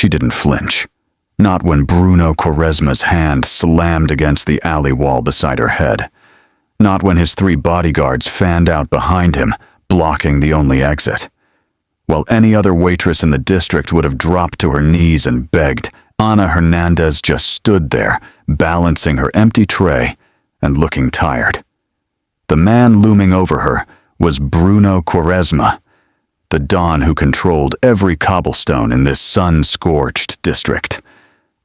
she didn't flinch. Not when Bruno Quaresma's hand slammed against the alley wall beside her head. Not when his 3 bodyguards fanned out behind him, blocking the only exit. While any other waitress in the district would have dropped to her knees and begged, Ana Hernandez just stood there, balancing her empty tray and looking tired. The man looming over her was Bruno Quaresma, the Don who controlled every cobblestone in this sun-scorched district.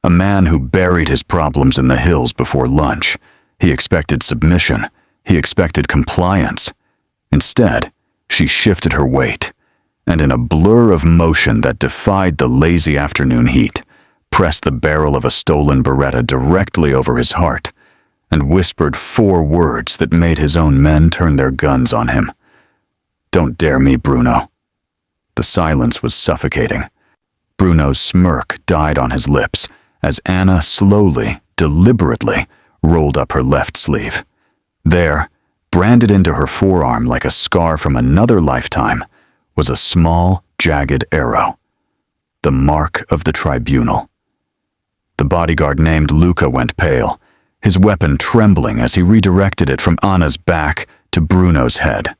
A man who buried his problems in the hills before lunch. He expected submission. He expected compliance. Instead, she shifted her weight, and in a blur of motion that defied the lazy afternoon heat, pressed the barrel of a stolen Beretta directly over his heart, and whispered 4 words that made his own men turn their guns on him. "Don't dare me, Bruno." The silence was suffocating. Bruno's smirk died on his lips as Ana slowly, deliberately, rolled up her left sleeve. There, branded into her forearm like a scar from another lifetime, was a small, jagged arrow. The mark of the tribunal. The bodyguard named Luca went pale, his weapon trembling as he redirected it from Ana's back to Bruno's head.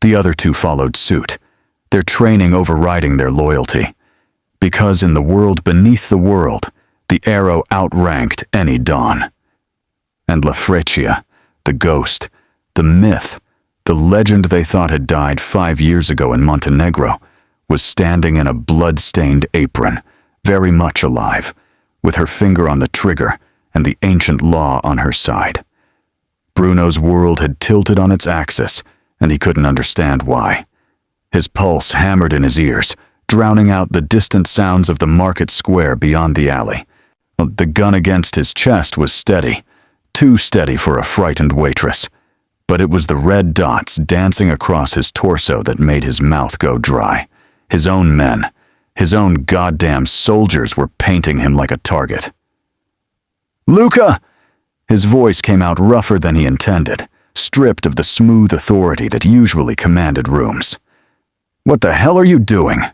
The other 2 followed suit, their training overriding their loyalty. Because in the world beneath the world, the arrow outranked any Don. And La Freccia, the ghost, the myth, the legend they thought had died 5 years ago in Montenegro, was standing in a blood-stained apron, very much alive, with her finger on the trigger and the ancient law on her side. Bruno's world had tilted on its axis, and he couldn't understand why. His pulse hammered in his ears, drowning out the distant sounds of the market square beyond the alley. The gun against his chest was steady, too steady for a frightened waitress, but it was the red dots dancing across his torso that made his mouth go dry. His own men, his own goddamn soldiers were painting him like a target. "Luca!" His voice came out rougher than he intended, stripped of the smooth authority that usually commanded rooms. "What the hell are you doing?"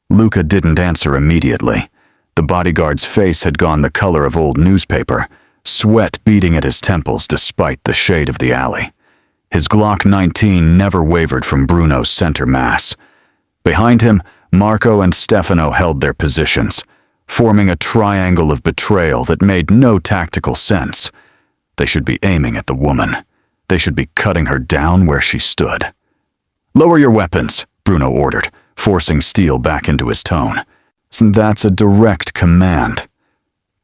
Luca didn't answer immediately. The bodyguard's face had gone the color of old newspaper, sweat beating at his temples despite the shade of the alley. His Glock 19 never wavered from Bruno's center mass. Behind him, Marco and Stefano held their positions, forming a triangle of betrayal that made no tactical sense. They should be aiming at the woman. They should be cutting her down where she stood. "Lower your weapons," Bruno ordered, forcing steel back into his tone. "That's a direct command."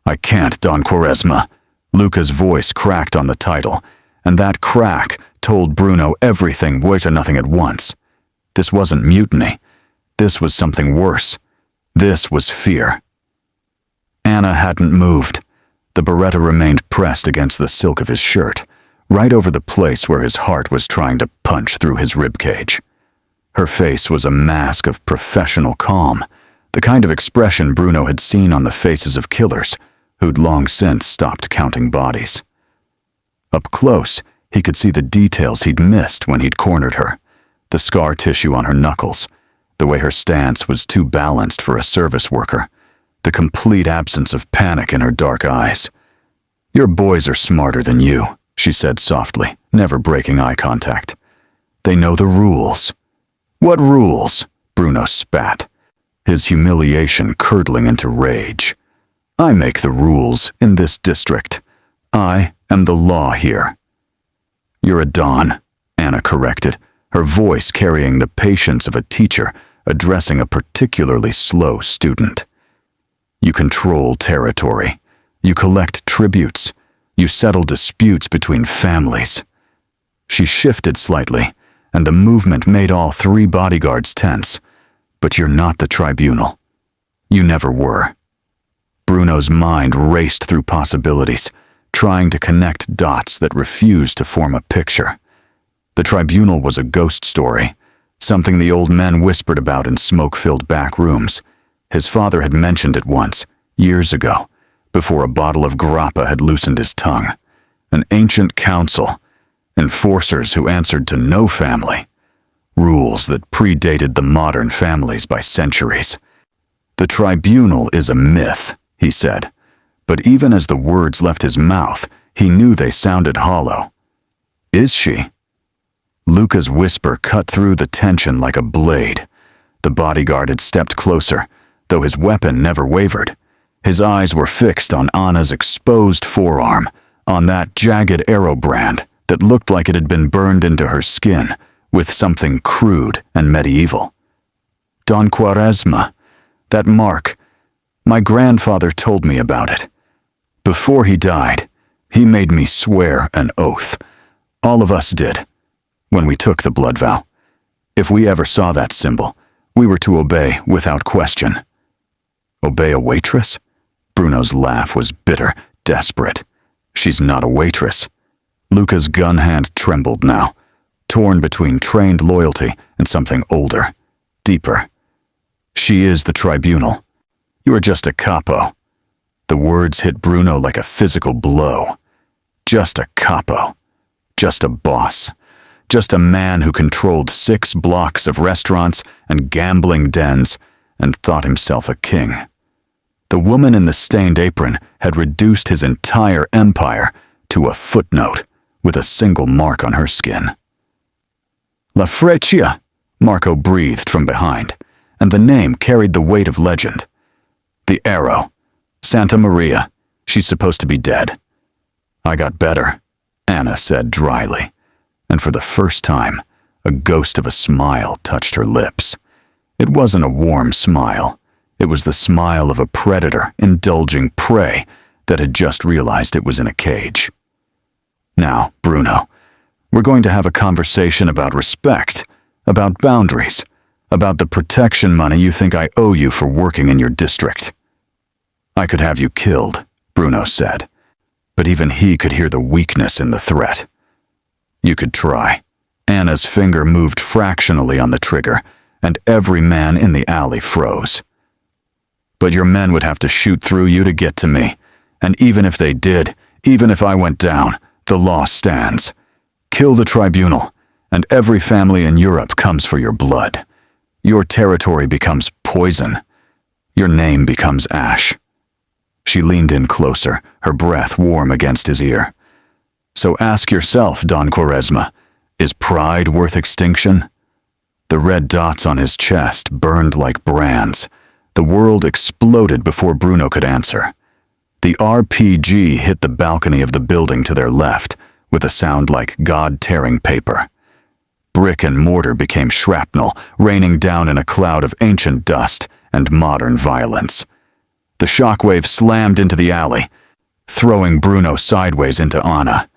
"I can't, Don Quaresma." Luca's voice cracked on the title, and that crack told Bruno everything was nothing at once. This wasn't mutiny. This was something worse. This was fear. Ana hadn't moved. The Beretta remained pressed against the silk of his shirt, right over the place where his heart was trying to punch through his ribcage. Her face was a mask of professional calm, the kind of expression Bruno had seen on the faces of killers who'd long since stopped counting bodies. Up close, he could see the details he'd missed when he'd cornered her, the scar tissue on her knuckles, the way her stance was too balanced for a service worker, the complete absence of panic in her dark eyes. "Your boys are smarter than you," she said softly, never breaking eye contact. "They know the rules." "What rules?" Bruno spat, his humiliation curdling into rage. "I make the rules in this district. I am the law here." "You're a Don," Ana corrected, her voice carrying the patience of a teacher addressing a particularly slow student. "You control territory. You collect tributes. You settle disputes between families." She shifted slightly, and the movement made all 3 bodyguards tense. "But you're not the tribunal. You never were." Bruno's mind raced through possibilities, trying to connect dots that refused to form a picture. The tribunal was a ghost story, something the old men whispered about in smoke-filled back rooms. His father had mentioned it once, years ago, before a bottle of grappa had loosened his tongue. An ancient council, enforcers who answered to no family, rules that predated the modern families by centuries. "The tribunal is a myth," he said. But even as the words left his mouth, he knew they sounded hollow. "Is she?" Luca's whisper cut through the tension like a blade. The bodyguard had stepped closer, though his weapon never wavered. His eyes were fixed on Anna's exposed forearm, on that jagged arrow brand that looked like it had been burned into her skin with something crude and medieval. "Don Quaresma, that mark. My grandfather told me about it. Before he died, he made me swear an oath. All of us did, when we took the blood vow. If we ever saw that symbol, we were to obey without question." "Obey a waitress?" Bruno's laugh was bitter, desperate. "She's not a waitress." Luca's gun hand trembled now, torn between trained loyalty and something older, deeper. "She is the tribunal. You are just a capo." The words hit Bruno like a physical blow. Just a capo. Just a boss. Just a man who controlled 6 blocks of restaurants and gambling dens and thought himself a king. The woman in the stained apron had reduced his entire empire to a footnote with a single mark on her skin. "La Freccia," Marco breathed from behind, and the name carried the weight of legend. "The arrow. Santa Maria. She's supposed to be dead." "I got better," Anna said dryly, and for the first time, a ghost of a smile touched her lips. It wasn't a warm smile. It was the smile of a predator indulging prey that had just realized it was in a cage. "Now, Bruno, we're going to have a conversation about respect, about boundaries, about the protection money you think I owe you for working in your district." "I could have you killed," Bruno said, but even he could hear the weakness in the threat. "You could try." Anna's finger moved fractionally on the trigger, and every man in the alley froze. "But your men would have to shoot through you to get to me, and even if they did, even if I went down, the law stands. Kill the tribunal, and every family in Europe comes for your blood. Your territory becomes poison. Your name becomes ash." She leaned in closer, her breath warm against his ear. "So ask yourself, Don Quaresma, is pride worth extinction?" The red dots on his chest burned like brands. The world exploded before Bruno could answer. The RPG hit the balcony of the building to their left, with a sound like God tearing paper. Brick and mortar became shrapnel, raining down in a cloud of ancient dust and modern violence. The shockwave slammed into the alley, throwing Bruno sideways into Anna.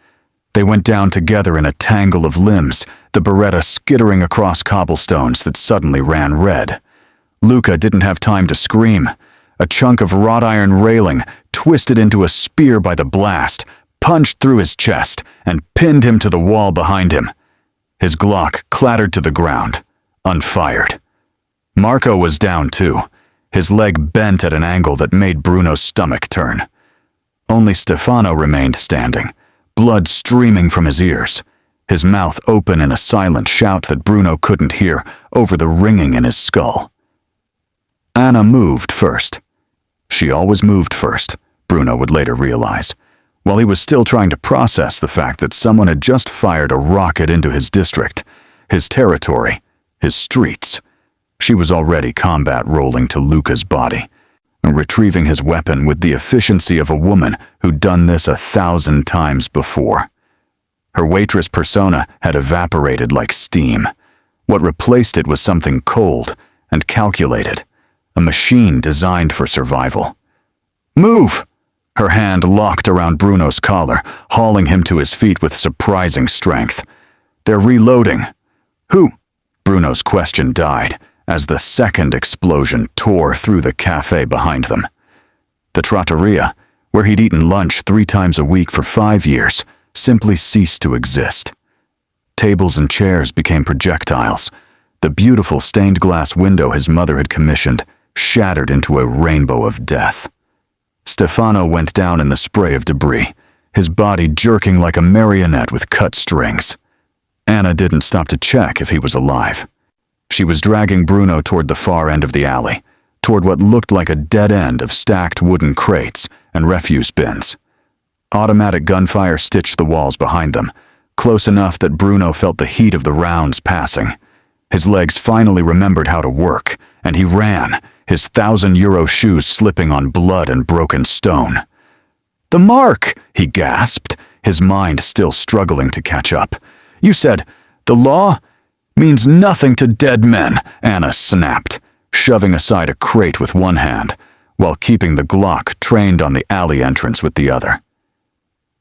They went down together in a tangle of limbs, the Beretta skittering across cobblestones that suddenly ran red. Luca didn't have time to scream. A chunk of wrought iron railing, twisted into a spear by the blast, punched through his chest and pinned him to the wall behind him. His Glock clattered to the ground, unfired. Marco was down too, his leg bent at an angle that made Bruno's stomach turn. Only Stefano remained standing, blood streaming from his ears, his mouth open in a silent shout that Bruno couldn't hear over the ringing in his skull. Anna moved first. She always moved first, Bruno would later realize, while he was still trying to process the fact that someone had just fired a rocket into his district, his territory, his streets. She was already combat rolling to Luca's body, retrieving his weapon with the efficiency of a woman who'd done this 1,000 times before. Her waitress persona had evaporated like steam. What replaced it was something cold and calculated, a machine designed for survival. "Move!" Her hand locked around Bruno's collar, hauling him to his feet with surprising strength. "They're reloading." "Who?" Bruno's question died as the second explosion tore through the cafe behind them. The trattoria, where he'd eaten lunch 3 times a week for 5 years, simply ceased to exist. Tables and chairs became projectiles. The beautiful stained glass window his mother had commissioned shattered into a rainbow of death. Stefano went down in the spray of debris, his body jerking like a marionette with cut strings. Anna didn't stop to check if he was alive. She was dragging Bruno toward the far end of the alley, toward what looked like a dead end of stacked wooden crates and refuse bins. Automatic gunfire stitched the walls behind them, close enough that Bruno felt the heat of the rounds passing. His legs finally remembered how to work, and he ran, his €1,000 shoes slipping on blood and broken stone. "The mark!" he gasped, his mind still struggling to catch up. "You said, the law means nothing to dead men," Anna snapped, shoving aside a crate with one hand, while keeping the Glock trained on the alley entrance with the other.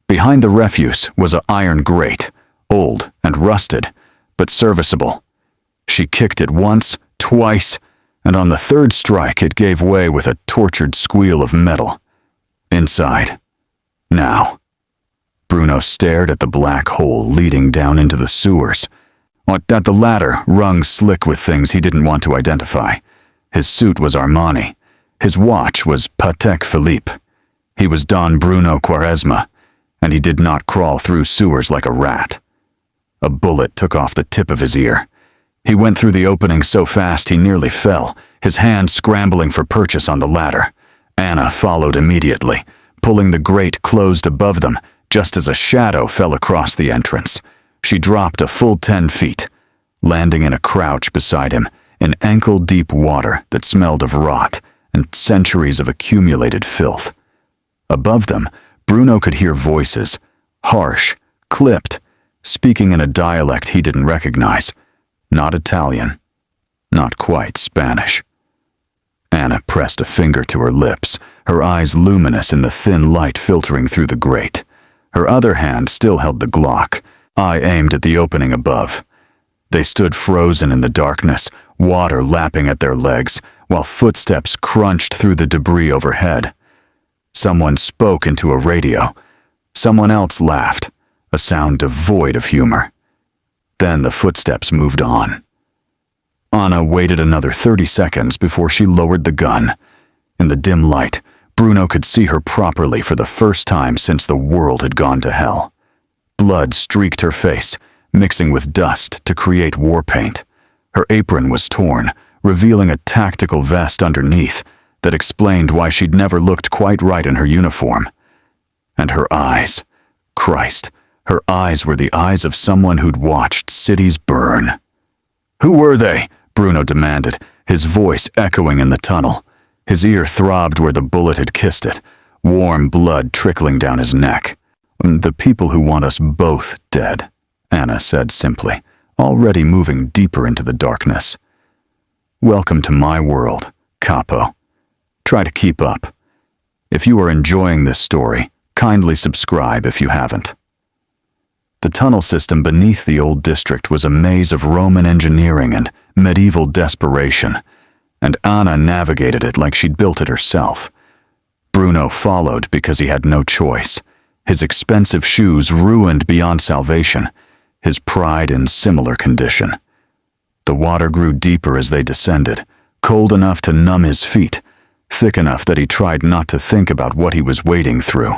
Behind the refuse was an iron grate, old and rusted, but serviceable. She kicked it once, twice, and on the third strike it gave way with a tortured squeal of metal. Inside. Now. Bruno stared at the black hole leading down into the sewers. At the ladder, rung slick with things he didn't want to identify. His suit was Armani. His watch was Patek Philippe. He was Don Bruno Quaresma, and he did not crawl through sewers like a rat. A bullet took off the tip of his ear. He went through the opening so fast he nearly fell, his hand scrambling for purchase on the ladder. Anna followed immediately, pulling the grate closed above them just as a shadow fell across the entrance. She dropped a full 10 feet, landing in a crouch beside him in ankle-deep water that smelled of rot and centuries of accumulated filth. Above them, Bruno could hear voices, harsh, clipped, speaking in a dialect he didn't recognize. Not Italian, not quite Spanish. Anna pressed a finger to her lips, her eyes luminous in the thin light filtering through the grate. Her other hand still held the Glock, eye aimed at the opening above. They stood frozen in the darkness, water lapping at their legs, while footsteps crunched through the debris overhead. Someone spoke into a radio. Someone else laughed, a sound devoid of humor. Then the footsteps moved on. Anna waited another 30 seconds before she lowered the gun. In the dim light, Bruno could see her properly for the first time since the world had gone to hell. Blood streaked her face, mixing with dust to create war paint. Her apron was torn, revealing a tactical vest underneath that explained why she'd never looked quite right in her uniform. And her eyes. Christ, her eyes were the eyes of someone who'd watched cities burn. "Who were they?" Bruno demanded, his voice echoing in the tunnel. His ear throbbed where the bullet had kissed it, warm blood trickling down his neck. "The people who want us both dead," Anna said simply, already moving deeper into the darkness. "Welcome to my world, Capo. Try to keep up. If you are enjoying this story, kindly subscribe if you haven't." The tunnel system beneath the old district was a maze of Roman engineering and medieval desperation, and Anna navigated it like she'd built it herself. Bruno followed because he had no choice, his expensive shoes ruined beyond salvation, his pride in similar condition. The water grew deeper as they descended, cold enough to numb his feet, thick enough that he tried not to think about what he was wading through.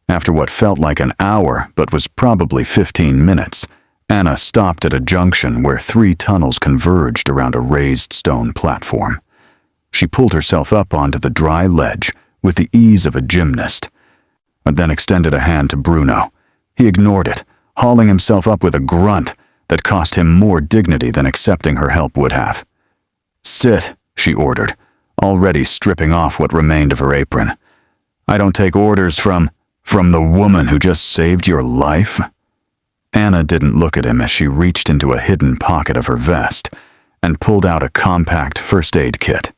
After what felt like an hour but was probably 15 minutes, Anna stopped at a junction where 3 tunnels converged around a raised stone platform. She pulled herself up onto the dry ledge with the ease of a gymnast, and then extended a hand to Bruno. He ignored it, hauling himself up with a grunt that cost him more dignity than accepting her help would have. "Sit," she ordered, already stripping off what remained of her apron. "I don't take orders from the woman who just saved your life?" Anna didn't look at him as she reached into a hidden pocket of her vest and pulled out a compact first aid kit.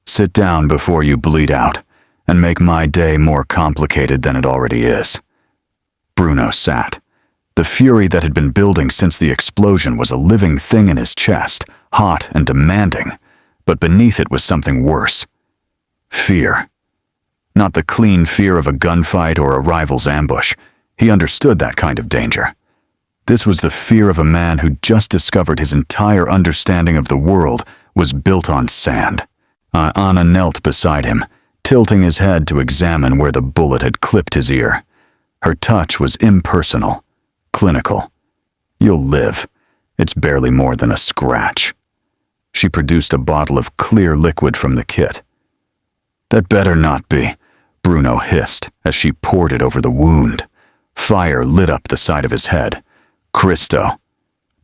"Sit down before you bleed out and make my day more complicated than it already is." Bruno sat. The fury that had been building since the explosion was a living thing in his chest, hot and demanding, but beneath it was something worse. Fear. Not the clean fear of a gunfight or a rival's ambush. He understood that kind of danger. This was the fear of a man who just discovered his entire understanding of the world was built on sand. Anna knelt beside him, tilting his head to examine where the bullet had clipped his ear. Her touch was impersonal, clinical. "You'll live. It's barely more than a scratch." She produced a bottle of clear liquid from the kit. "That better not be," Bruno hissed as she poured it over the wound. Fire lit up the side of his head. "Cristo,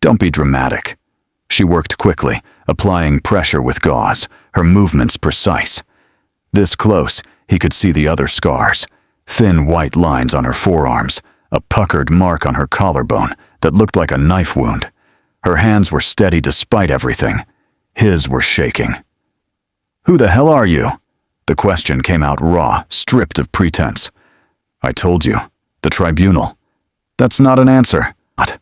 don't be dramatic." She worked quickly, applying pressure with gauze, her movements precise. This close, he could see the other scars, thin white lines on her forearms, a puckered mark on her collarbone that looked like a knife wound. Her hands were steady despite everything. His were shaking. "Who the hell are you?" The question came out raw, stripped of pretense. "I told you. The tribunal." "That's not an answer." "What?"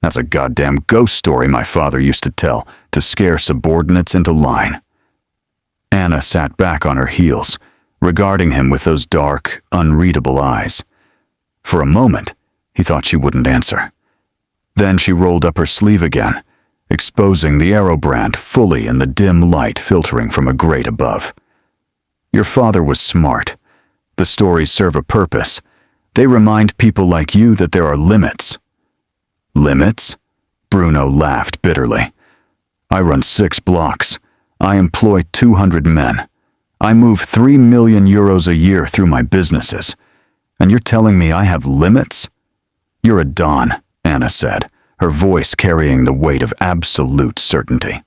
"That's a goddamn ghost story my father used to tell to scare subordinates into line." Anna sat back on her heels, regarding him with those dark, unreadable eyes. For a moment, he thought she wouldn't answer. Then she rolled up her sleeve again, exposing the arrow brand fully in the dim light filtering from a grate above. "Your father was smart. The stories serve a purpose. They remind people like you that there are limits." "Limits?" Bruno laughed bitterly. "I run 6 blocks. I employ 200 men. I move 3 million euros a year through my businesses. And you're telling me I have limits?" "You're a don," Anna said, her voice carrying the weight of absolute certainty.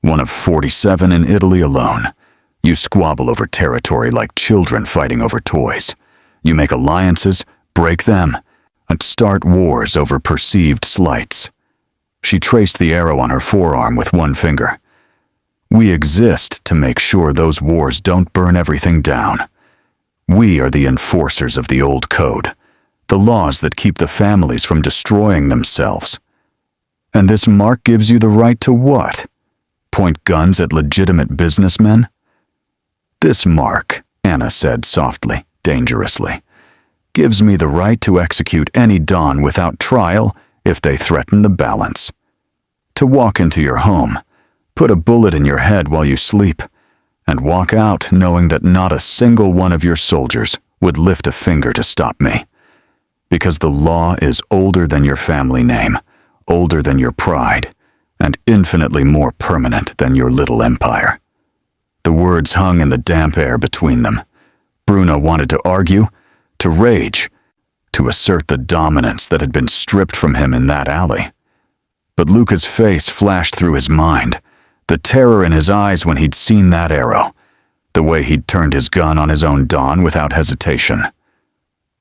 "One of 47 in Italy alone. You squabble over territory like children fighting over toys. You make alliances, break them, and start wars over perceived slights." She traced the arrow on her forearm with one finger. "We exist to make sure those wars don't burn everything down. We are the enforcers of the old code, the laws that keep the families from destroying themselves. And this mark gives you the right to what? Point guns at legitimate businessmen?" "This mark," Anna said softly, dangerously, "gives me the right to execute any don without trial if they threaten the balance. To walk into your home, put a bullet in your head while you sleep, and walk out knowing that not a single one of your soldiers would lift a finger to stop me. Because the law is older than your family name, older than your pride, and infinitely more permanent than your little empire." The words hung in the damp air between them. Bruno wanted to argue, to rage, to assert the dominance that had been stripped from him in that alley. But Luca's face flashed through his mind, the terror in his eyes when he'd seen that arrow, the way he'd turned his gun on his own don without hesitation.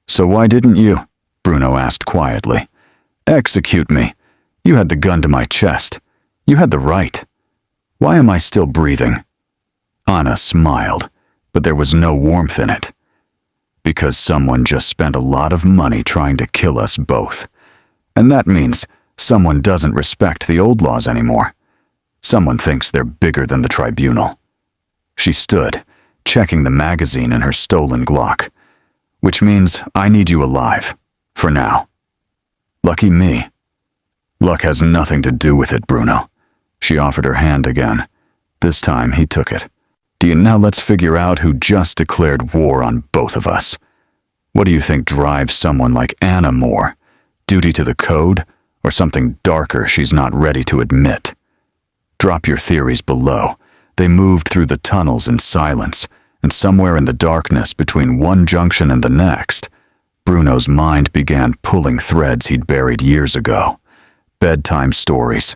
"So why didn't you?" Bruno asked quietly. "Execute me. You had the gun to my chest. You had the right. Why am I still breathing?" Anna smiled, but there was no warmth in it. "Because someone just spent a lot of money trying to kill us both. And that means someone doesn't respect the old laws anymore. Someone thinks they're bigger than the tribunal." She stood, checking the magazine in her stolen Glock. "Which means I need you alive. For now." "Lucky me." "Luck has nothing to do with it, Bruno." She offered her hand again. This time he took it. "Now let's figure out who just declared war on both of us. What do you think drives someone like Anna more? Duty to the code, or something darker she's not ready to admit? Drop your theories below. They moved through the tunnels in silence, and somewhere in the darkness between one junction and the next, Bruno's mind began pulling threads he'd buried years ago. Bedtime stories,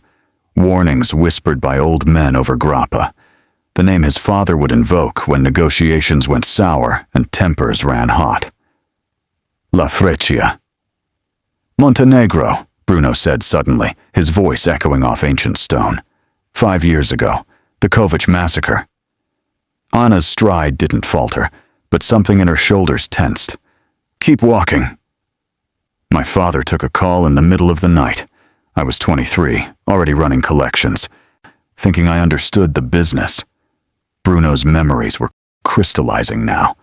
warnings whispered by old men over grappa, the name his father would invoke when negotiations went sour and tempers ran hot. La Freccia. "Montenegro," Bruno said suddenly, his voice echoing off ancient stone. 5 years ago, the Kovic massacre. Anna's stride didn't falter, but something in her shoulders tensed. "Keep walking." "My father took a call in the middle of the night. I was 23, already running collections, thinking I understood the business." Bruno's memories were crystallizing now,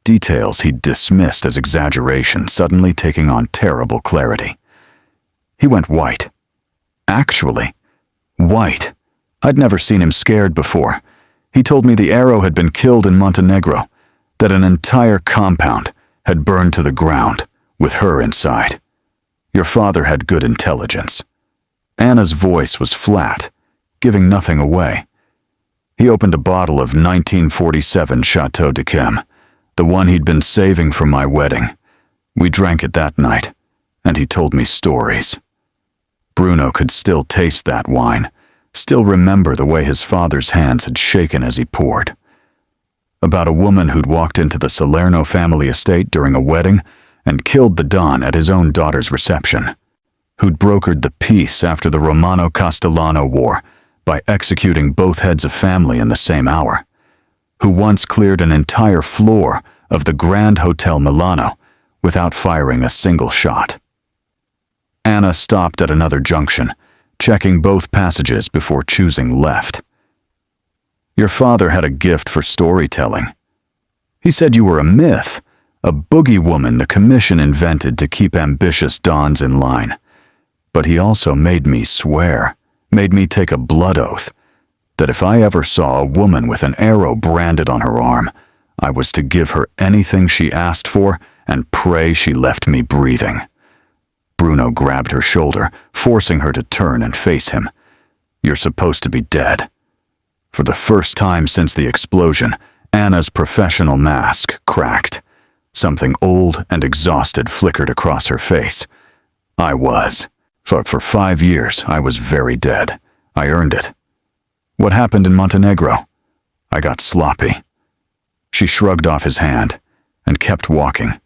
details he'd dismissed as exaggeration suddenly taking on terrible clarity. He went white. Actually, white. I'd never seen him scared before. He told me the arrow had been killed in Montenegro, that an entire compound had burned to the ground, with her inside. Your father had good intelligence. Anna's voice was flat, giving nothing away. He opened a bottle of 1947 Chateau de Chem, the one he'd been saving for my wedding. We drank it that night, and he told me stories. Bruno could still taste that wine, still remember the way his father's hands had shaken as he poured. About a woman who'd walked into the Salerno family estate during a wedding and killed the Don at his own daughter's reception, who'd brokered the peace after the Romano-Castellano War by executing both heads of family in the same hour, who once cleared an entire floor of the Grand Hotel Milano without firing a single shot. Anna stopped at another junction, checking both passages before choosing left. Your father had a gift for storytelling. He said you were a myth, a boogie woman the commission invented to keep ambitious dons in line. But he also made me swear, made me take a blood oath, that if I ever saw a woman with an arrow branded on her arm, I was to give her anything she asked for and pray she left me breathing. Bruno grabbed her shoulder, forcing her to turn and face him. You're supposed to be dead. For the first time since the explosion, Anna's professional mask cracked. Something old and exhausted flickered across her face. I was. For 5 years, I was very dead. I earned it. What happened in Montenegro? I got sloppy. She shrugged off his hand and kept walking,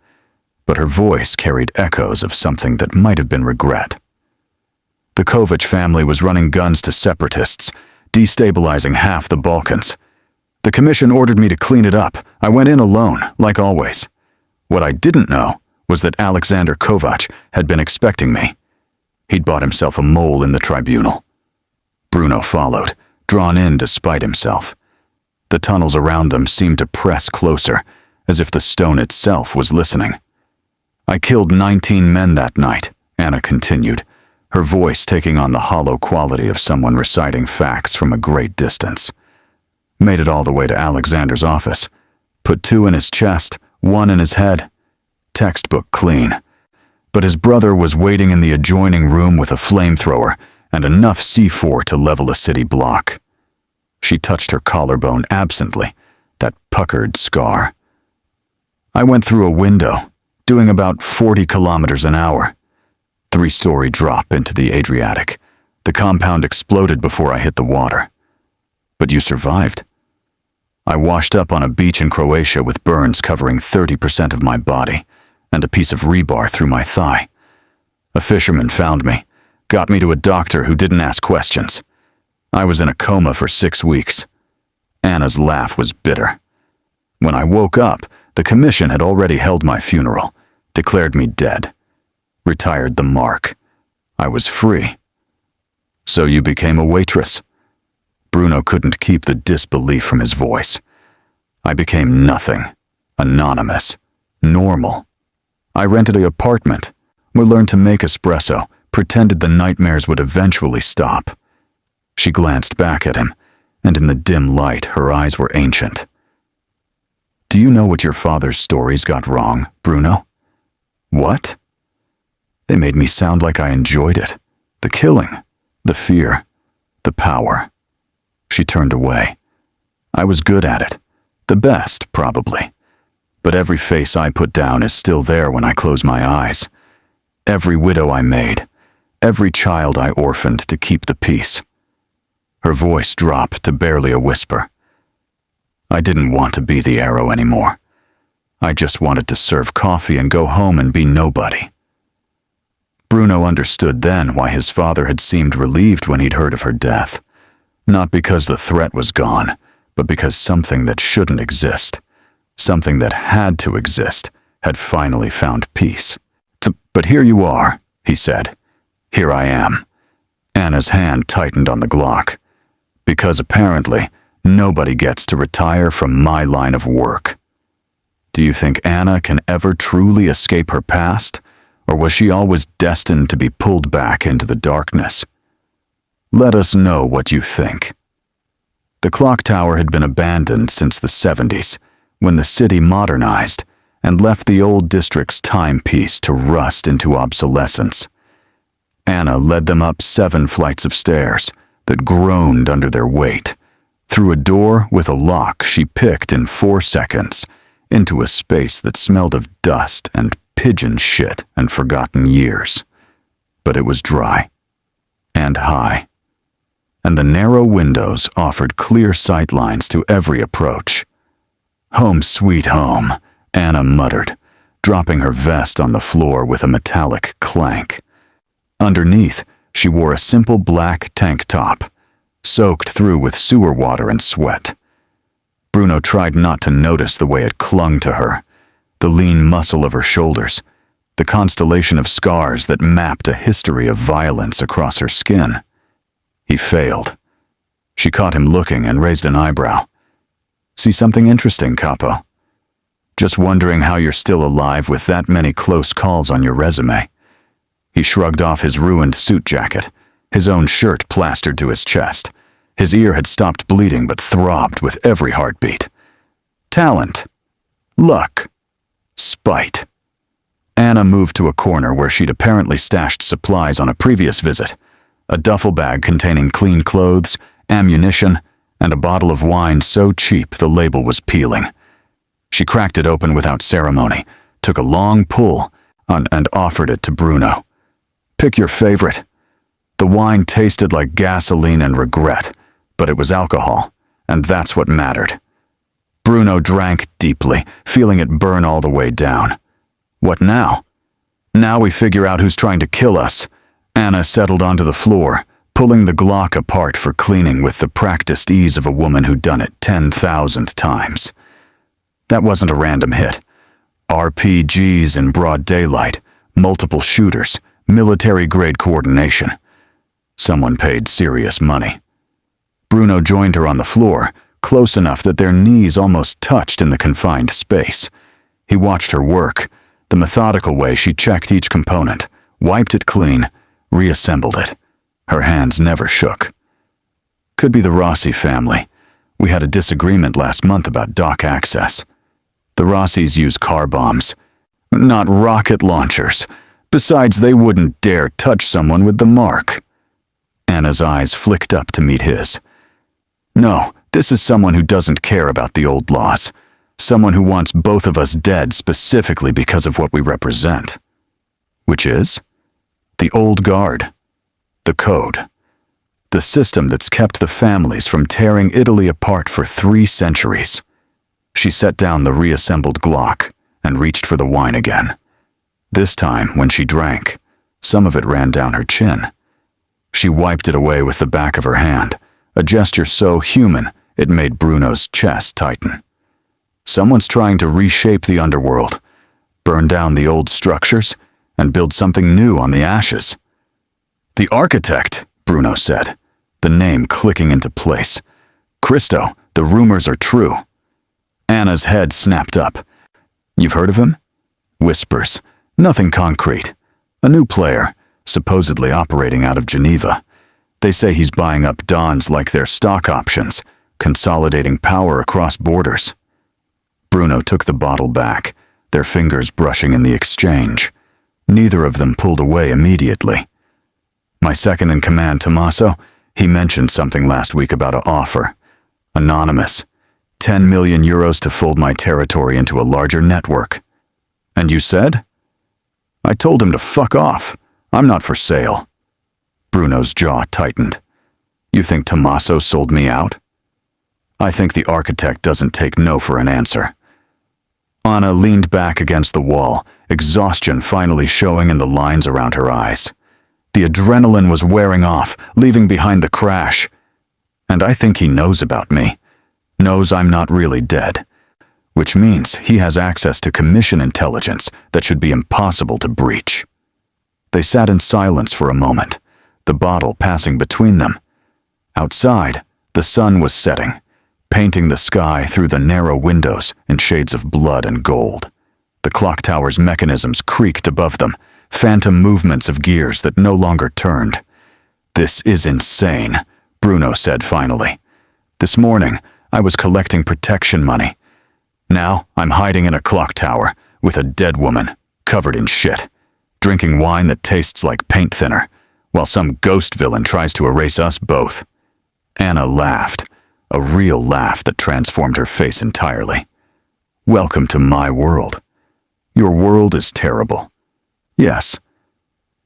but her voice carried echoes of something that might have been regret. The Kovac family was running guns to separatists, destabilizing half the Balkans. The commission ordered me to clean it up. I went in alone, like always. What I didn't know was that Alexander Kovac had been expecting me. He'd bought himself a mole in the tribunal. Bruno followed, drawn in despite himself. The tunnels around them seemed to press closer, as if the stone itself was listening. I killed 19 men that night, Anna continued, her voice taking on the hollow quality of someone reciting facts from a great distance. Made it all the way to Alexander's office. Put 2 in his chest, 1 in his head. Textbook clean. But his brother was waiting in the adjoining room with a flamethrower and enough C4 to level a city block. She touched her collarbone absently, that puckered scar. I went through a window, doing about 40 kilometers an hour. 3-story drop into the Adriatic. The compound exploded before I hit the water. But you survived. I washed up on a beach in Croatia with burns covering 30% of my body and a piece of rebar through my thigh. A fisherman found me, got me to a doctor who didn't ask questions. I was in a coma for 6 weeks. Anna's laugh was bitter. When I woke up, the commission had already held my funeral, declared me dead, retired the mark. I was free. So you became a waitress. Bruno couldn't keep the disbelief from his voice. I became nothing, anonymous, normal. I rented an apartment. We learned to make espresso, pretended the nightmares would eventually stop. She glanced back at him, and in the dim light, her eyes were ancient. Do you know what your father's stories got wrong, Bruno? What? They made me sound like I enjoyed it. The killing, the fear, the power. She turned away. I was good at it. The best, probably. But every face I put down is still there when I close my eyes. Every widow I made, every child I orphaned to keep the peace. Her voice dropped to barely a whisper. I didn't want to be the arrow anymore. I just wanted to serve coffee and go home and be nobody. Bruno understood then why his father had seemed relieved when he'd heard of her death. Not because the threat was gone, but because something that shouldn't exist, something that had to exist, had finally found peace. But here you are, he said. Here I am. Anna's hand tightened on the Glock. Because apparently, nobody gets to retire from my line of work. Do you think Anna can ever truly escape her past, or was she always destined to be pulled back into the darkness? Let us know what you think. The clock tower had been abandoned since the 70s, when the city modernized and left the old district's timepiece to rust into obsolescence. Anna led them up 7 flights of stairs, that groaned under their weight, through a door with a lock she picked in 4 seconds, into a space that smelled of dust and pigeon shit and forgotten years. But it was dry and high, and the narrow windows offered clear sight lines to every approach. "Home sweet home," Anna muttered, dropping her vest on the floor with a metallic clank. Underneath, she wore a simple black tank top, soaked through with sewer water and sweat. Bruno tried not to notice the way it clung to her, the lean muscle of her shoulders, the constellation of scars that mapped a history of violence across her skin. He failed. She caught him looking and raised an eyebrow. "See something interesting, Capo? Just wondering how you're still alive with that many close calls on your resume." He shrugged off his ruined suit jacket, his own shirt plastered to his chest. His ear had stopped bleeding but throbbed with every heartbeat. "Talent. Luck. Spite." Anna moved to a corner where she'd apparently stashed supplies on a previous visit, a duffel bag containing clean clothes, ammunition, and a bottle of wine so cheap the label was peeling. She cracked it open without ceremony, took a long pull, and offered it to Bruno. "Pick your favorite." The wine tasted like gasoline and regret, but it was alcohol, and that's what mattered. Bruno drank deeply, feeling it burn all the way down. What now? Now we figure out who's trying to kill us. Anna settled onto the floor, pulling the Glock apart for cleaning with the practiced ease of a woman who'd done it 10,000 times. That wasn't a random hit. RPGs in broad daylight, multiple shooters, military-grade coordination. Someone paid serious money. Bruno joined her on the floor, close enough that their knees almost touched in the confined space. He watched her work, the methodical way she checked each component, wiped it clean, reassembled it. Her hands never shook. "Could be the Rossi family. We had a disagreement last month about dock access. The Rossis use car bombs, not rocket launchers. Besides, they wouldn't dare touch someone with the mark." Anna's eyes flicked up to meet his. "No, this is someone who doesn't care about the old laws. Someone who wants both of us dead specifically because of what we represent." Which is? The old guard. The code. The system that's kept the families from tearing Italy apart for 3 centuries. She set down the reassembled Glock and reached for the wine again. This time, when she drank, some of it ran down her chin. She wiped it away with the back of her hand, a gesture so human it made Bruno's chest tighten. Someone's trying to reshape the underworld, burn down the old structures, and build something new on the ashes. "The architect," Bruno said, the name clicking into place. "Cristo, the rumors are true." Anna's head snapped up. "You've heard of him?" Whispers. "Nothing concrete. A new player, supposedly operating out of Geneva. They say he's buying up dons like their stock options, consolidating power across borders." Bruno took the bottle back, their fingers brushing in the exchange. Neither of them pulled away immediately. "My second-in-command, Tommaso, he mentioned something last week about an offer. Anonymous. 10 million euros to fold my territory into a larger network." "And you said?" "I told him to fuck off. I'm not for sale." Bruno's jaw tightened. "You think Tommaso sold me out?" "I think the architect doesn't take no for an answer." Anna leaned back against the wall, exhaustion finally showing in the lines around her eyes. The adrenaline was wearing off, leaving behind the crash. "And I think he knows about me. Knows I'm not really dead. Which means he has access to commission intelligence that should be impossible to breach." They sat in silence for a moment, the bottle passing between them. Outside, the sun was setting, painting the sky through the narrow windows in shades of blood and gold. The clock tower's mechanisms creaked above them, phantom movements of gears that no longer turned. "This is insane," Bruno said finally. "This morning, I was collecting protection money. Now, I'm hiding in a clock tower with a dead woman, covered in shit, drinking wine that tastes like paint thinner, while some ghost villain tries to erase us both." Anna laughed, a real laugh that transformed her face entirely. Welcome to my world. Your world is terrible. Yes.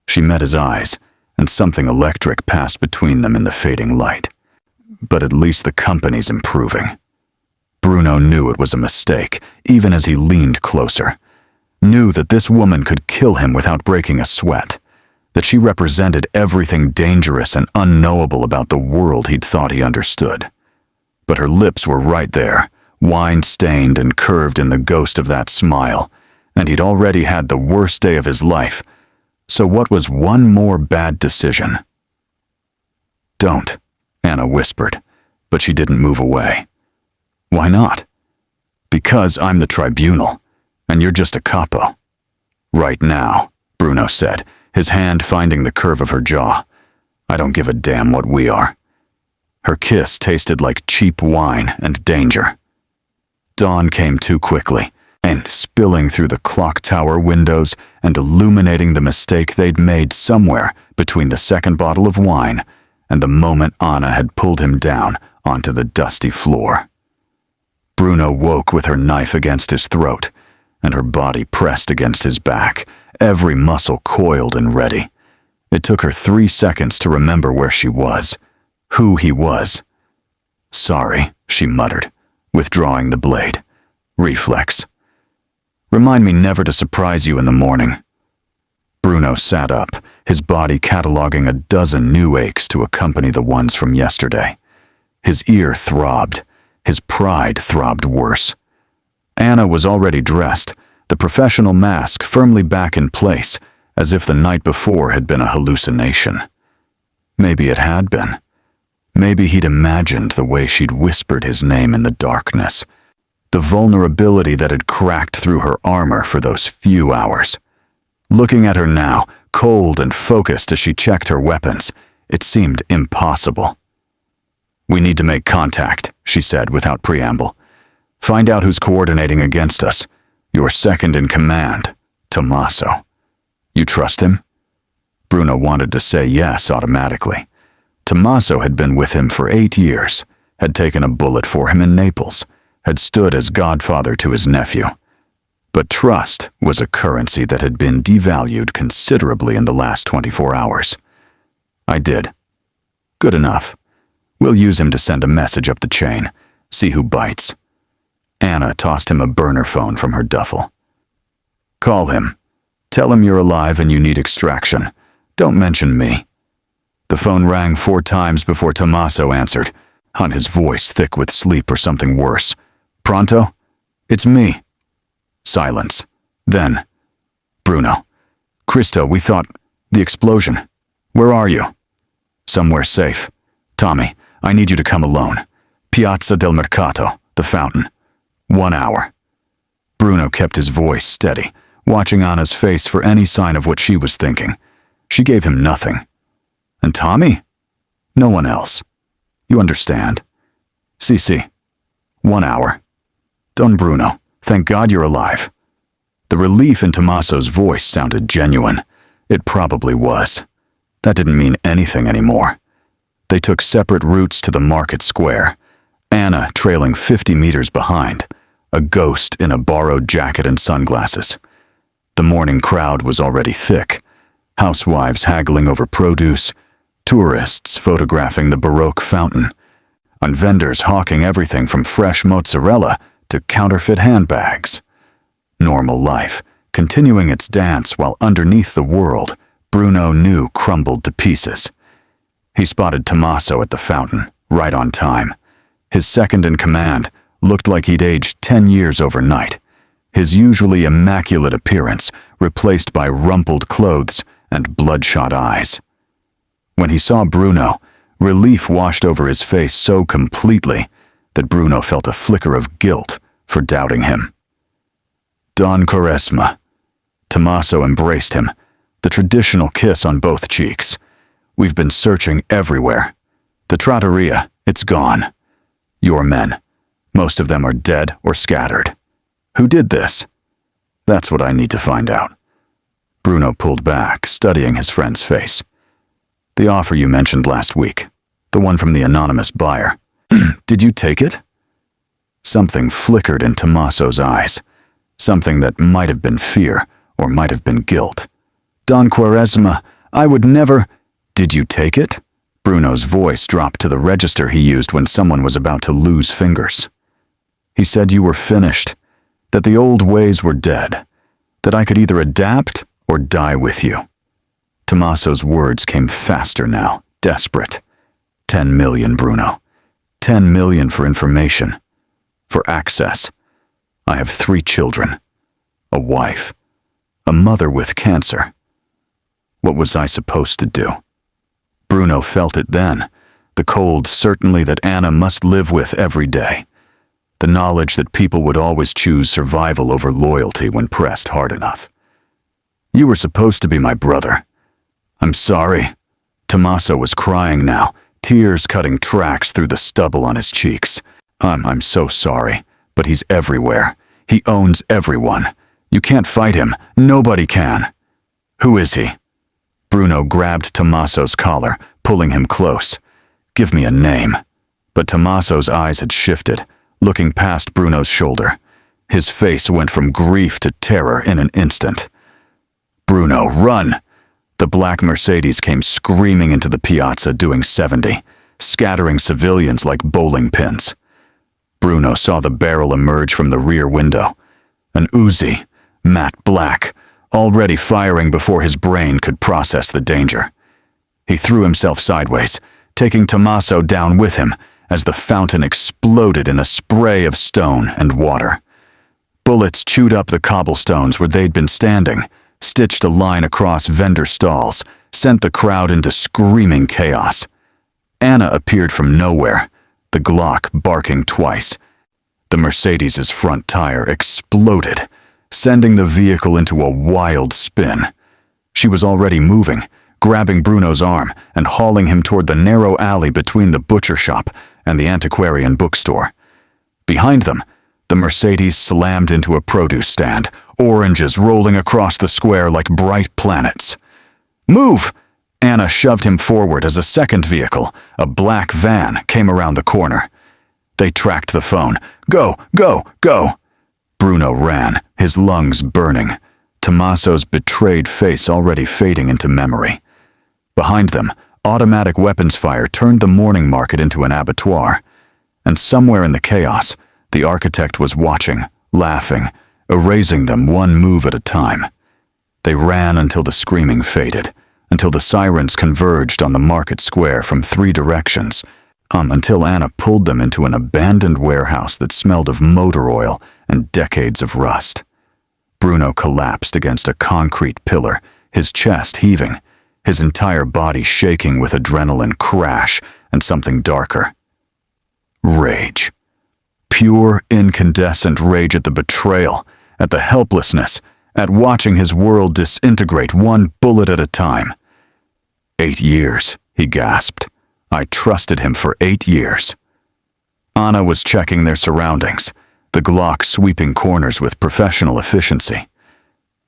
She met his eyes, and something electric passed between them in the fading light. But at least the company's improving. Bruno knew it was a mistake, even as he leaned closer. Knew that this woman could kill him without breaking a sweat. That she represented everything dangerous and unknowable about the world he'd thought he understood. But her lips were right there, wine-stained and curved in the ghost of that smile, and he'd already had the worst day of his life. So what was one more bad decision? "Don't," Anna whispered, but she didn't move away. "Why not?" "Because I'm the tribunal, and you're just a capo." "Right now," Bruno said, his hand finding the curve of her jaw. "I don't give a damn what we are." Her kiss tasted like cheap wine and danger. Dawn came too quickly, and spilling through the clock tower windows and illuminating the mistake they'd made somewhere between the second bottle of wine and the moment Anna had pulled him down onto the dusty floor. Bruno woke with her knife against his throat, and her body pressed against his back, every muscle coiled and ready. It took her 3 seconds to remember where she was, who he was. "Sorry," she muttered, withdrawing the blade. Reflex. "Remind me never to surprise you in the morning." Bruno sat up, his body cataloging a dozen new aches to accompany the ones from yesterday. His ear throbbed. His pride throbbed worse. Anna was already dressed, the professional mask firmly back in place, as if the night before had been a hallucination. Maybe it had been. Maybe he'd imagined the way she'd whispered his name in the darkness, the vulnerability that had cracked through her armor for those few hours. Looking at her now, cold and focused as she checked her weapons, it seemed impossible. "We need to make contact," she said without preamble. "Find out who's coordinating against us. Your second in command, Tommaso. You trust him?" Bruno wanted to say yes automatically. Tommaso had been with him for 8 years, had taken a bullet for him in Naples, had stood as godfather to his nephew. But trust was a currency that had been devalued considerably in the last 24 hours. "I did." "Good enough. We'll use him to send a message up the chain, see who bites." Anna tossed him a burner phone from her duffel. "Call him. Tell him you're alive and you need extraction. Don't mention me." The phone rang 4 times before Tommaso answered, on his voice thick with sleep or something worse. "Pronto? It's me." Silence. Then, "Bruno. Cristo, we thought... the explosion. Where are you?" "Somewhere safe. Tommy, I need you to come alone. Piazza del Mercato, the fountain. 1 hour." Bruno kept his voice steady, watching Anna's face for any sign of what she was thinking. She gave him nothing. "And Tommy?" "No one else. You understand." "Si. 1 hour." "Don Bruno, thank God you're alive." The relief in Tommaso's voice sounded genuine. It probably was. That didn't mean anything anymore. They took separate routes to the market square, Anna trailing 50 meters behind, a ghost in a borrowed jacket and sunglasses. The morning crowd was already thick, housewives haggling over produce, tourists photographing the Baroque fountain, and vendors hawking everything from fresh mozzarella to counterfeit handbags. Normal life, continuing its dance while underneath the world, Bruno knew crumbled to pieces. He spotted Tommaso at the fountain, right on time. His second in command looked like he'd aged 10 years overnight, his usually immaculate appearance replaced by rumpled clothes and bloodshot eyes. When he saw Bruno, relief washed over his face so completely that Bruno felt a flicker of guilt for doubting him. "Don Quaresma." Tommaso embraced him, the traditional kiss on both cheeks. "We've been searching everywhere. The trattoria, it's gone. Your men, most of them are dead or scattered. Who did this?" "That's what I need to find out." Bruno pulled back, studying his friend's face. "The offer you mentioned last week. The one from the anonymous buyer. Did you take it? Something flickered in Tommaso's eyes. Something that might have been fear or might have been guilt. Don Quaresma, I would never... Did you take it? Bruno's voice dropped to the register he used when someone was about to lose fingers. He said you were finished, that the old ways were dead, that I could either adapt or die with you. Tommaso's words came faster now, desperate. 10 million, Bruno. 10 million for information. For access. I have 3 children. A wife. A mother with cancer. What was I supposed to do? Bruno felt it then, the cold certainty that Anna must live with every day. The knowledge that people would always choose survival over loyalty when pressed hard enough. You were supposed to be my brother. I'm sorry. Tommaso was crying now, tears cutting tracks through the stubble on his cheeks. I'm so sorry, but he's everywhere. He owns everyone. You can't fight him. Nobody can. Who is he? Bruno grabbed Tommaso's collar, pulling him close. Give me a name. But Tommaso's eyes had shifted, looking past Bruno's shoulder. His face went from grief to terror in an instant. Bruno, run! The black Mercedes came screaming into the piazza doing 70, scattering civilians like bowling pins. Bruno saw the barrel emerge from the rear window. An Uzi, matte black, already firing before his brain could process the danger. He threw himself sideways, taking Tommaso down with him as the fountain exploded in a spray of stone and water. Bullets chewed up the cobblestones where they'd been standing, stitched a line across vendor stalls, sent the crowd into screaming chaos. Anna appeared from nowhere, the Glock barking twice. The Mercedes's front tire exploded, sending the vehicle into a wild spin. She was already moving, grabbing Bruno's arm and hauling him toward the narrow alley between the butcher shop and the antiquarian bookstore. Behind them, the Mercedes slammed into a produce stand, oranges rolling across the square like bright planets. Move! Anna shoved him forward as a second vehicle, a black van, came around the corner. They tracked the phone. Go, go, go! Bruno ran, his lungs burning, Tommaso's betrayed face already fading into memory. Behind them, automatic weapons fire turned the morning market into an abattoir. And somewhere in the chaos, the architect was watching, laughing, erasing them one move at a time. They ran until the screaming faded, until the sirens converged on the market square from 3 directions, until Anna pulled them into an abandoned warehouse that smelled of motor oil and decades of rust. Bruno collapsed against a concrete pillar, his chest heaving, his entire body shaking with adrenaline crash and something darker. Rage. Pure, incandescent rage at the betrayal, at the helplessness, at watching his world disintegrate one bullet at a time. 8 years, he gasped. I trusted him for 8 years. Anna was checking their surroundings, the Glock sweeping corners with professional efficiency.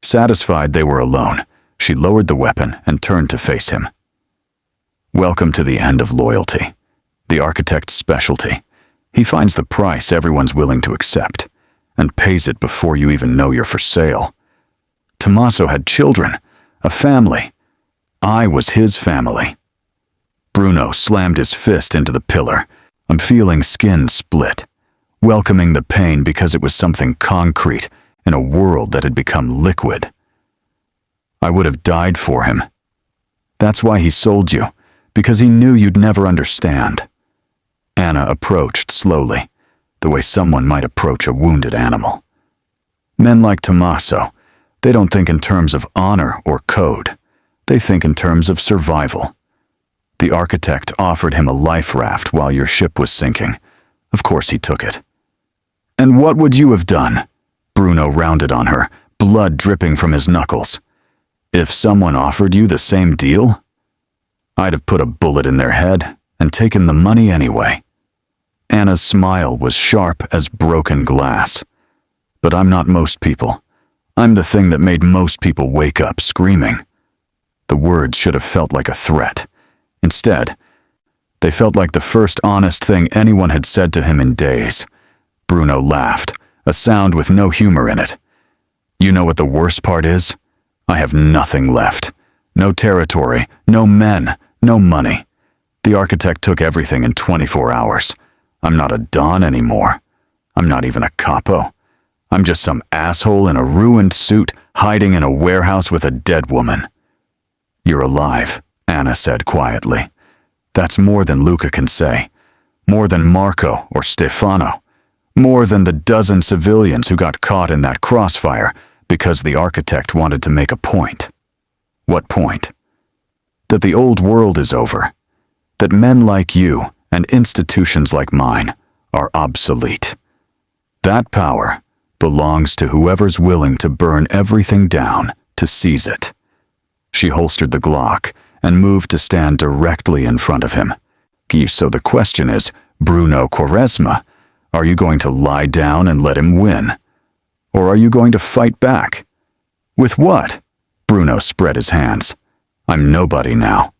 Satisfied they were alone, she lowered the weapon and turned to face him. Welcome to the end of loyalty, the architect's specialty. He finds the price everyone's willing to accept, and pays it before you even know you're for sale. Tommaso had children, a family. I was his family. Bruno slammed his fist into the pillar. I'm feeling skin split, welcoming the pain because it was something concrete in a world that had become liquid. I would have died for him. That's why he sold you, because he knew you'd never understand. Anna approached slowly, the way someone might approach a wounded animal. Men like Tommaso, they don't think in terms of honor or code. They think in terms of survival. The architect offered him a life raft while your ship was sinking. Of course he took it. And what would you have done? Bruno rounded on her, blood dripping from his knuckles. If someone offered you the same deal? I'd have put a bullet in their head and taken the money anyway. Anna's smile was sharp as broken glass. But I'm not most people. I'm the thing that made most people wake up screaming. The words should have felt like a threat. Instead, They felt like the first honest thing anyone had said to him in days. Bruno laughed, a sound with no humor in it. You know what the worst part is? I have nothing left. No territory, no men, no money. The architect took everything in 24 hours. I'm not a Don anymore. I'm not even a capo. I'm just some asshole in a ruined suit hiding in a warehouse with a dead woman. You're alive, Anna said quietly. That's more than Luca can say. More than Marco or Stefano. More than the dozen civilians who got caught in that crossfire because the architect wanted to make a point. What point? That the old world is over. That men like you and institutions like mine are obsolete. That power belongs to whoever's willing to burn everything down to seize it. She holstered the Glock and moved to stand directly in front of him. So the question is, Bruno Quaresma, are you going to lie down and let him win? Or are you going to fight back? With what? Bruno spread his hands. I'm nobody now.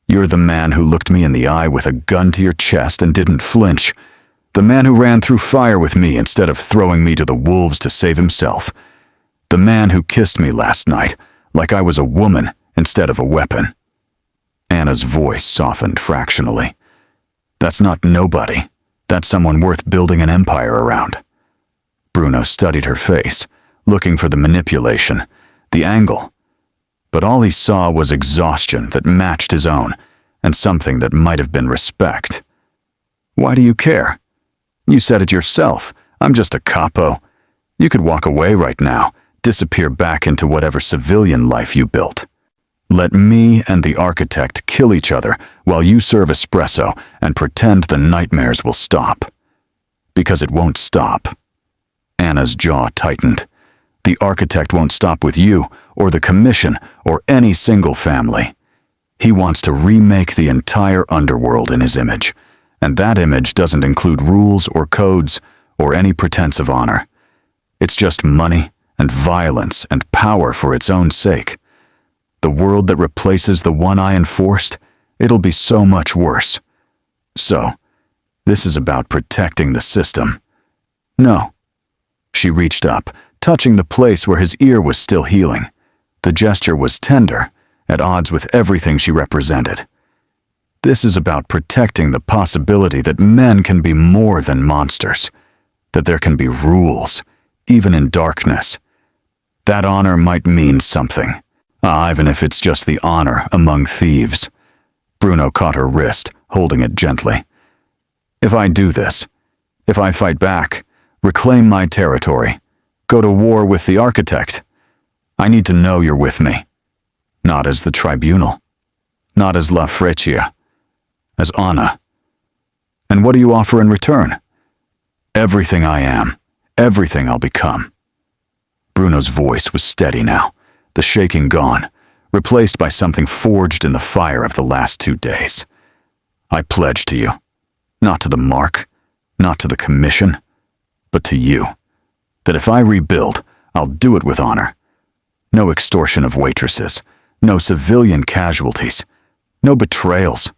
You're the man who looked me in the eye with a gun to your chest and didn't flinch. The man who ran through fire with me instead of throwing me to the wolves to save himself. The man who kissed me last night like I was a woman instead of a weapon. Anna's voice softened fractionally. That's not nobody. That's someone worth building an empire around. Bruno studied her face, looking for the manipulation, the angle. But all he saw was exhaustion that matched his own, and something that might have been respect. Why do you care? You said it yourself. I'm just a capo. You could walk away right now, disappear back into whatever civilian life you built. Let me and the architect kill each other while you serve espresso and pretend the nightmares will stop. Because it won't stop. Anna's jaw tightened. The architect won't stop with you, or the commission, or any single family. He wants to remake the entire underworld in his image, and that image doesn't include rules or codes or any pretense of honor. It's just money and violence and power for its own sake. The world that replaces the one I enforced, it'll be so much worse. So, this is about protecting the system. No. She reached up, touching the place where his ear was still healing. The gesture was tender, at odds with everything she represented. This is about protecting the possibility that men can be more than monsters, that there can be rules, even in darkness. That honor might mean something. Even if it's just the honor among thieves. Bruno caught her wrist, holding it gently. If I do this, if I fight back, reclaim my territory, go to war with the architect, I need to know you're with me. Not as the tribunal. Not as La Freccia. As Anna. And what do you offer in return? Everything I am. Everything I'll become. Bruno's voice was steady now. The shaking gone, replaced by something forged in the fire of the last 2 days. I pledge to you, not to the mark, not to the commission, but to you, that if I rebuild, I'll do it with honor. No extortion of waitresses, no civilian casualties, no betrayals.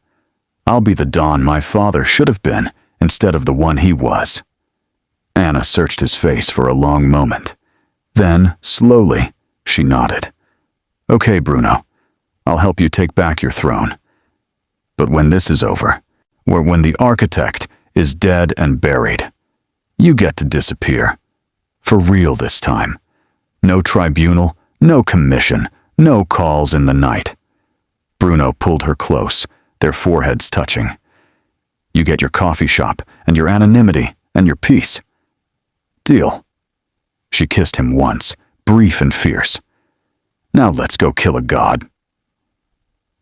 I'll be the Don my father should have been instead of the one he was. Anna searched his face for a long moment. Then, slowly, she nodded. Okay, Bruno, I'll help you take back your throne. But when this is over, or when the architect is dead and buried, you get to disappear. For real this time. No tribunal, no commission, no calls in the night. Bruno pulled her close, their foreheads touching. You get your coffee shop and your anonymity and your peace. Deal. She kissed him once, brief and fierce. Now let's go kill a god.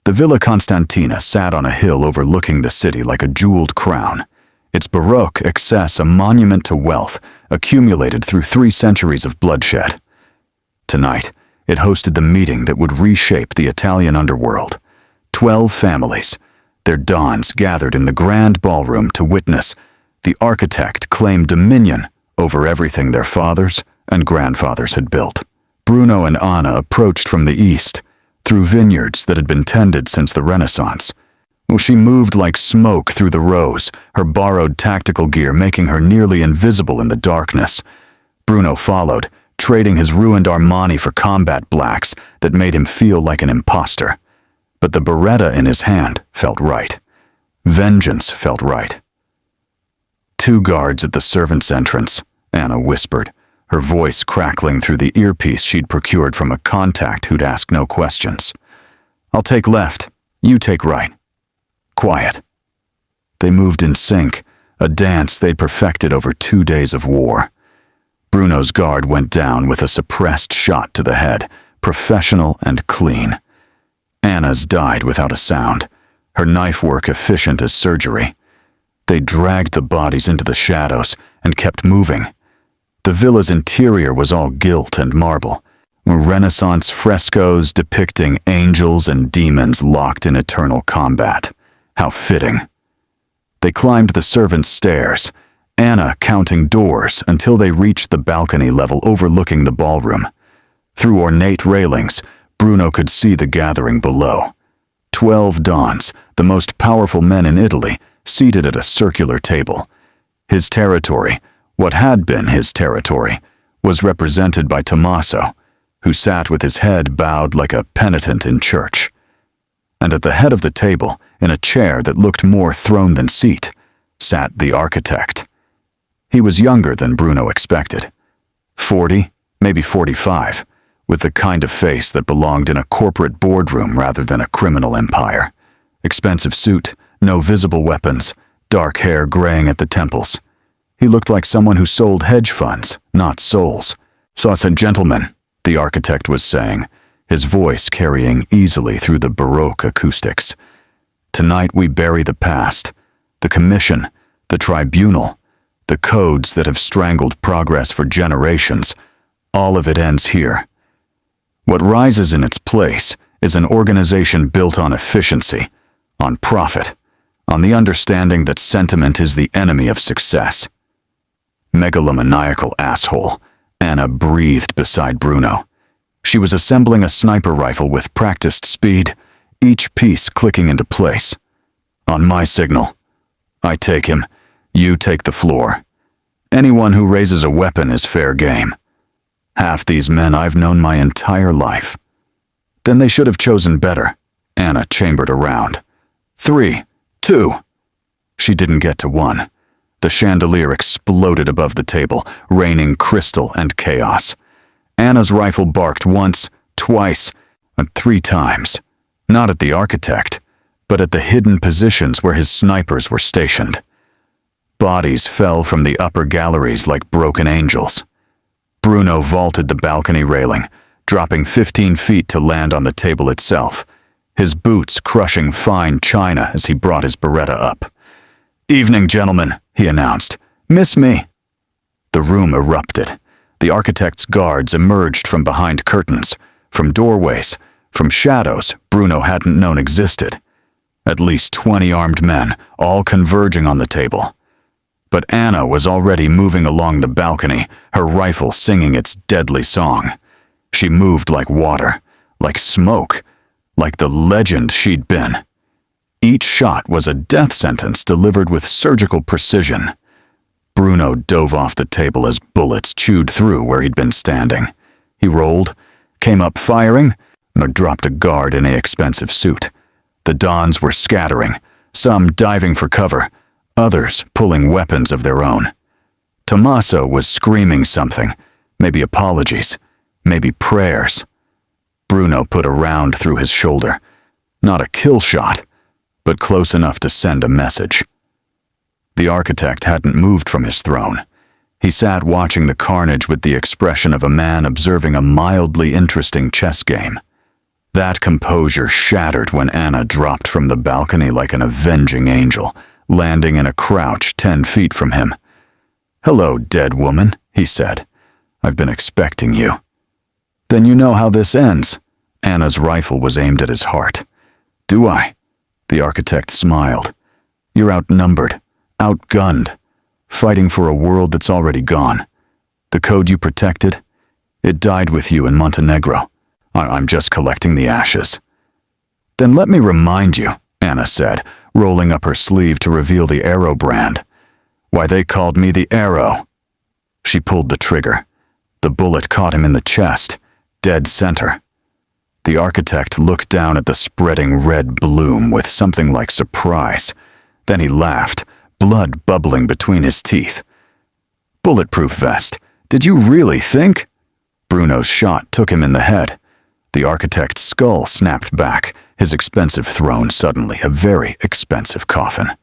The Villa Constantina sat on a hill overlooking the city like a jeweled crown, its Baroque excess a monument to wealth accumulated through 3 centuries of bloodshed. Tonight, it hosted the meeting that would reshape the Italian underworld. 12 families, their dons gathered in the grand ballroom to witness the architect claim dominion over everything their fathers and grandfathers had built. Bruno and Anna approached from the east, through vineyards that had been tended since the Renaissance, Well, she moved like smoke through the rows, her borrowed tactical gear making her nearly invisible in the darkness. Bruno followed, trading his ruined Armani for combat blacks that made him feel like an imposter. But the Beretta in his hand felt right. Vengeance felt right. 2 guards at the servants' entrance, Anna whispered, her voice crackling through the earpiece she'd procured from a contact who'd ask no questions. I'll take left, you take right. Quiet. They moved in sync, a dance they'd perfected over 2 days of war. Bruno's guard went down with a suppressed shot to the head, professional and clean. Anna's died without a sound, her knife work efficient as surgery. They dragged the bodies into the shadows and kept moving. The villa's interior was all gilt and marble, Renaissance frescoes depicting angels and demons locked in eternal combat. How fitting. They climbed the servants' stairs, Anna counting doors until they reached the balcony level overlooking the ballroom. Through ornate railings, Bruno could see the gathering below. 12 dons, the most powerful men in Italy, seated at a circular table. His territory, what had been his territory, was represented by Tommaso, who sat with his head bowed like a penitent in church. And at the head of the table, in a chair that looked more throne than seat, sat the architect. He was younger than Bruno expected. 40, maybe 45, with the kind of face that belonged in a corporate boardroom rather than a criminal empire. Expensive suit, no visible weapons, dark hair graying at the temples. He looked like someone who sold hedge funds, not souls. So I said, "Gentlemen," the architect was saying, his voice carrying easily through the Baroque acoustics. "Tonight we bury the past, the commission, the tribunal, the codes that have strangled progress for generations. All of it ends here. What rises in its place is an organization built on efficiency, on profit, on the understanding that sentiment is the enemy of success." Megalomaniacal asshole, Anna breathed beside Bruno. She was assembling a sniper rifle with practiced speed, each piece clicking into place. "On my signal. I take him, you take the floor. Anyone who raises a weapon is fair game. Half these men I've known my entire life." Then they should have chosen better, Anna chambered around. 3, 2. She didn't get to 1. The chandelier exploded above the table, raining crystal and chaos. Anna's rifle barked once, twice, and 3 times. Not at the architect, but at the hidden positions where his snipers were stationed. Bodies fell from the upper galleries like broken angels. Bruno vaulted the balcony railing, dropping 15 feet to land on the table itself, his boots crushing fine china as he brought his Beretta up. "Evening, gentlemen," he announced. "Miss me?" The room erupted. The architect's guards emerged from behind curtains, from doorways, from shadows Bruno hadn't known existed. At least 20 armed men, all converging on the table. But Anna was already moving along the balcony, her rifle singing its deadly song. She moved like water, like smoke, like the legend she'd been. Each shot was a death sentence delivered with surgical precision. Bruno dove off the table as bullets chewed through where he'd been standing. He rolled, came up firing, and dropped a guard in an expensive suit. The dons were scattering, some diving for cover, others pulling weapons of their own. Tommaso was screaming something, maybe apologies, maybe prayers. Bruno put a round through his shoulder. Not a kill shot, but close enough to send a message. The architect hadn't moved from his throne. He sat watching the carnage with the expression of a man observing a mildly interesting chess game. That composure shattered when Anna dropped from the balcony like an avenging angel, landing in a crouch 10 feet from him. "Hello, dead woman," he said. "I've been expecting you." "Then you know how this ends." Anna's rifle was aimed at his heart. "Do I?" The architect smiled. "You're outnumbered, outgunned, fighting for a world that's already gone. The code you protected, it died with you in Montenegro. I'm just collecting the ashes." "Then let me remind you," Anna said, rolling up her sleeve to reveal the arrow brand. "Why, they called me the Arrow." She pulled the trigger. The bullet caught him in the chest, dead center. The architect looked down at the spreading red bloom with something like surprise. Then he laughed, blood bubbling between his teeth. "Bulletproof vest. Did you really think?" Bruno's shot took him in the head. The architect's skull snapped back, his expensive throne suddenly a very expensive coffin.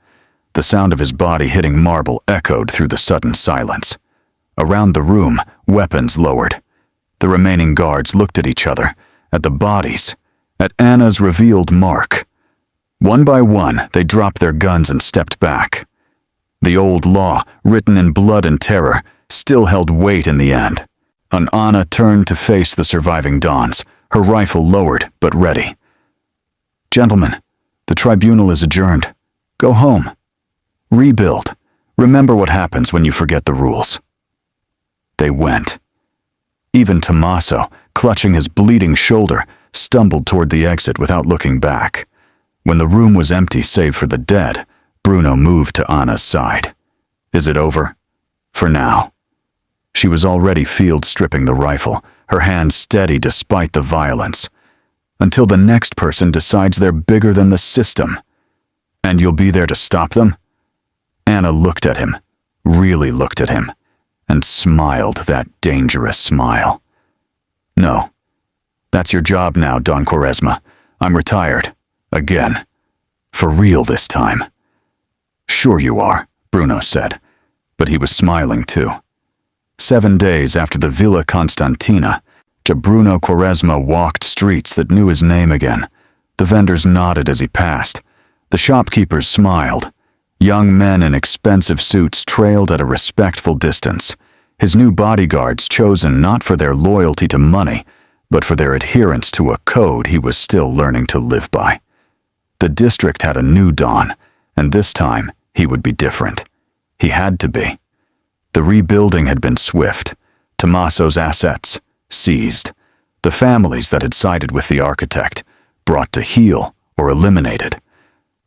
The sound of his body hitting marble echoed through the sudden silence. Around the room, weapons lowered. The remaining guards looked at each other, at the bodies, at Anna's revealed mark. One by one, they dropped their guns and stepped back. The old law, written in blood and terror, still held weight in the end. And Anna turned to face the surviving Dons, her rifle lowered but ready. "Gentlemen, the tribunal is adjourned. Go home. Rebuild. Remember what happens when you forget the rules." They went. Even Tommaso, clutching his bleeding shoulder, stumbled toward the exit without looking back. When the room was empty save for the dead, Bruno moved to Anna's side. "Is it over?" "For now." She was already field stripping the rifle, her hand steady despite the violence. "Until the next person decides they're bigger than the system. And you'll be there to stop them?" Anna looked at him, really looked at him, and smiled that dangerous smile. "No. That's your job now, Don Quaresma. I'm retired. Again. For real this time." "Sure you are," Bruno said, but he was smiling too. 7 days after the Villa Constantina, Bruno Quaresma walked streets that knew his name again. The vendors nodded as he passed. The shopkeepers smiled. Young men in expensive suits trailed at a respectful distance, his new bodyguards chosen not for their loyalty to money, but for their adherence to a code he was still learning to live by. The district had a new Don, and this time he would be different. He had to be. The rebuilding had been swift. Tommaso's assets seized. The families that had sided with the architect brought to heel or eliminated.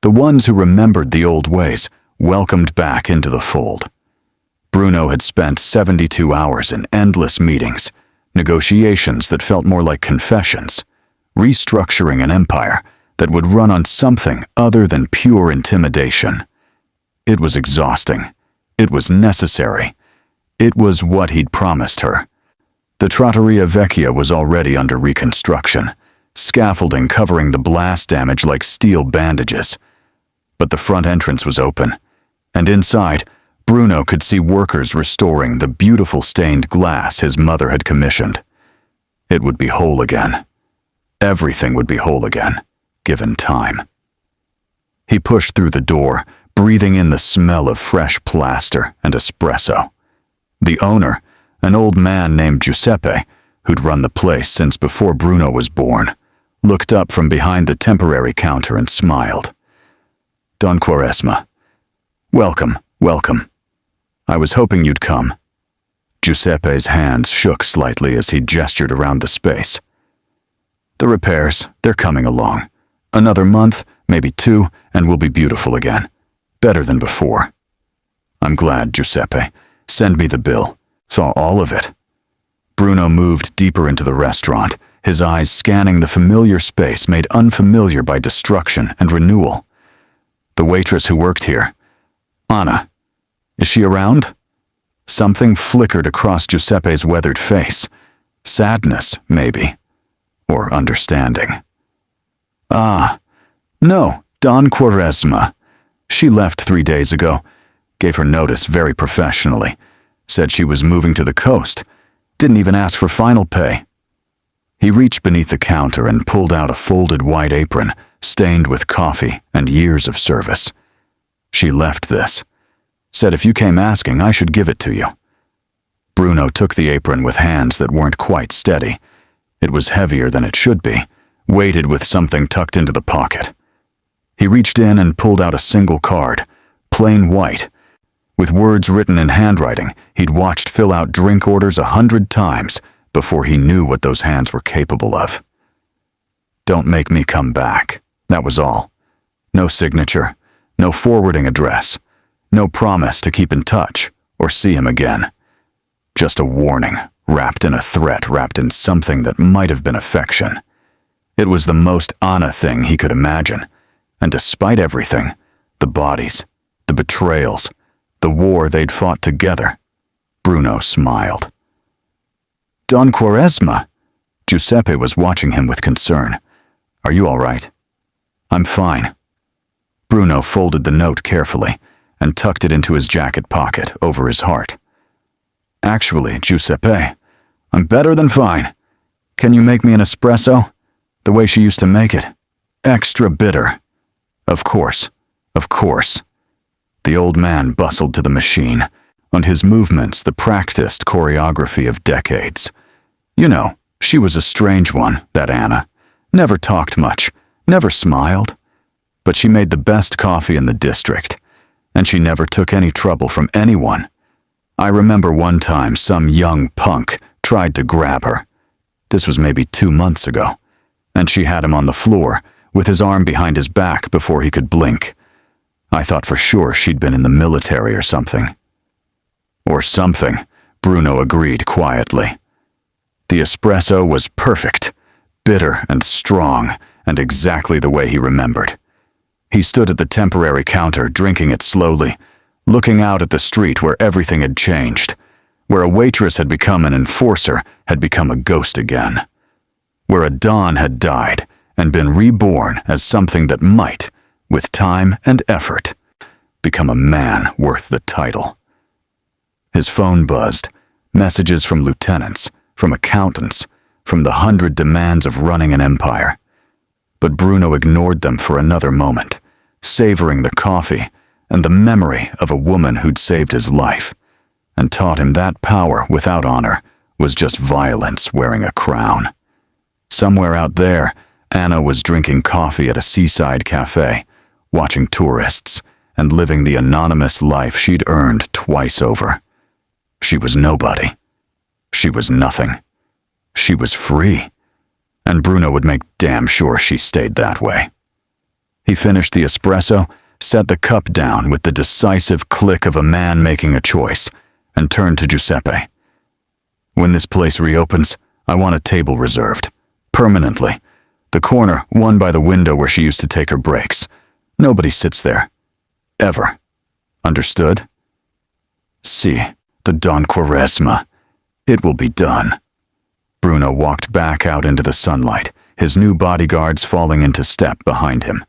The ones who remembered the old ways welcomed back into the fold. Bruno had spent 72 hours in endless meetings, negotiations that felt more like confessions, restructuring an empire that would run on something other than pure intimidation. It was exhausting. It was necessary. It was what he'd promised her. The Trattoria Vecchia was already under reconstruction, scaffolding covering the blast damage like steel bandages. But the front entrance was open, and inside, Bruno could see workers restoring the beautiful stained glass his mother had commissioned. It would be whole again. Everything would be whole again, given time. He pushed through the door, breathing in the smell of fresh plaster and espresso. The owner, an old man named Giuseppe, who'd run the place since before Bruno was born, looked up from behind the temporary counter and smiled. "Don Quaresma. Welcome, welcome. I was hoping you'd come." Giuseppe's hands shook slightly as he gestured around the space. "The repairs, they're coming along. Another month, maybe 2, and we'll be beautiful again. Better than before." "I'm glad, Giuseppe. Send me the bill." "Saw all of it." Bruno moved deeper into the restaurant, his eyes scanning the familiar space made unfamiliar by destruction and renewal. "The waitress who worked here. Anna. Is she around?" Something flickered across Giuseppe's weathered face. Sadness, maybe. Or understanding. "Ah, no, Don Quaresma. She left 3 days ago. Gave her notice very professionally. Said she was moving to the coast. Didn't even ask for final pay." He reached beneath the counter and pulled out a folded white apron, stained with coffee and years of service. "She left this. Said if you came asking, I should give it to you." Bruno took the apron with hands that weren't quite steady. It was heavier than it should be, weighted with something tucked into the pocket. He reached in and pulled out a single card, plain white, with words written in handwriting he'd watched fill out drink orders 100 times before he knew what those hands were capable of. "Don't make me come back." That was all. No signature, No forwarding address. No promise to keep in touch or see him again. Just a warning, wrapped in a threat, wrapped in something that might have been affection. It was the most Anna thing he could imagine, and despite everything, the bodies, the betrayals, the war they'd fought together, Bruno smiled. Don Quaresma? Giuseppe was watching him with concern. Are you all right? I'm fine. Bruno folded the note carefully and tucked it into his jacket pocket over his heart. Actually, Giuseppe, I'm better than fine. Can you make me an espresso? The way she used to make it. Extra bitter. Of course, of course. The old man bustled to the machine, on his movements the practiced choreography of decades. You know, she was a strange one, that Anna. Never talked much, never smiled. But she made the best coffee in the district, and she never took any trouble from anyone. I remember one time some young punk tried to grab her. This was maybe 2 months ago, and she had him on the floor, with his arm behind his back before he could blink. I thought for sure she'd been in the military or something. Or something, Bruno agreed quietly. The espresso was perfect, bitter and strong, and exactly the way he remembered. He stood at the temporary counter, drinking it slowly, looking out at the street where everything had changed, where a waitress had become an enforcer, had become a ghost again, where a Don had died and been reborn as something that might, with time and effort, become a man worth the title. His phone buzzed, messages from lieutenants, from accountants, from the 100 demands of running an empire. But Bruno ignored them for another moment, savoring the coffee and the memory of a woman who'd saved his life, and taught him that power without honor was just violence wearing a crown. Somewhere out there, Anna was drinking coffee at a seaside cafe, watching tourists, and living the anonymous life she'd earned twice over. She was nobody. She was nothing. She was free. And Bruno would make damn sure she stayed that way. He finished the espresso, set the cup down with the decisive click of a man making a choice, and turned to Giuseppe. When this place reopens, I want a table reserved. Permanently. The corner, one by the window where she used to take her breaks. Nobody sits there. Ever. Understood? Si, the Don Quaresma. It will be done. Bruno walked back out into the sunlight, his new bodyguards falling into step behind him.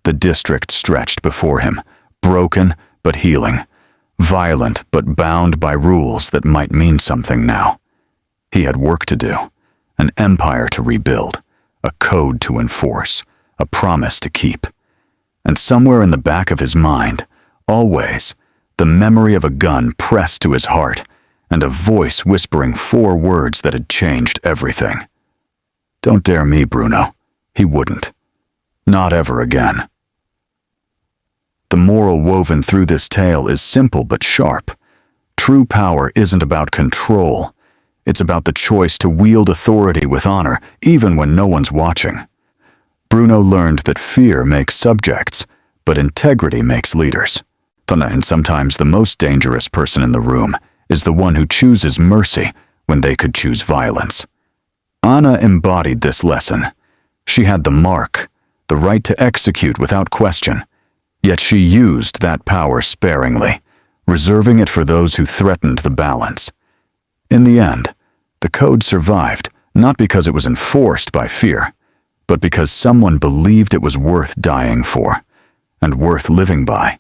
The district stretched before him, broken but healing, violent but bound by rules that might mean something now. He had work to do, an empire to rebuild, a code to enforce, a promise to keep. And somewhere in the back of his mind, always, the memory of a gun pressed to his heart and a voice whispering 4 words that had changed everything. Don't dare me, Bruno. He wouldn't. Not ever again. The moral woven through this tale is simple but sharp. True power isn't about control. It's about the choice to wield authority with honor, even when no one's watching. Bruno learned that fear makes subjects, but integrity makes leaders. And sometimes the most dangerous person in the room is the one who chooses mercy when they could choose violence. Anna embodied this lesson. She had the mark, the right to execute without question, yet she used that power sparingly, reserving it for those who threatened the balance. In the end, the code survived, not because it was enforced by fear, but because someone believed it was worth dying for, and worth living by.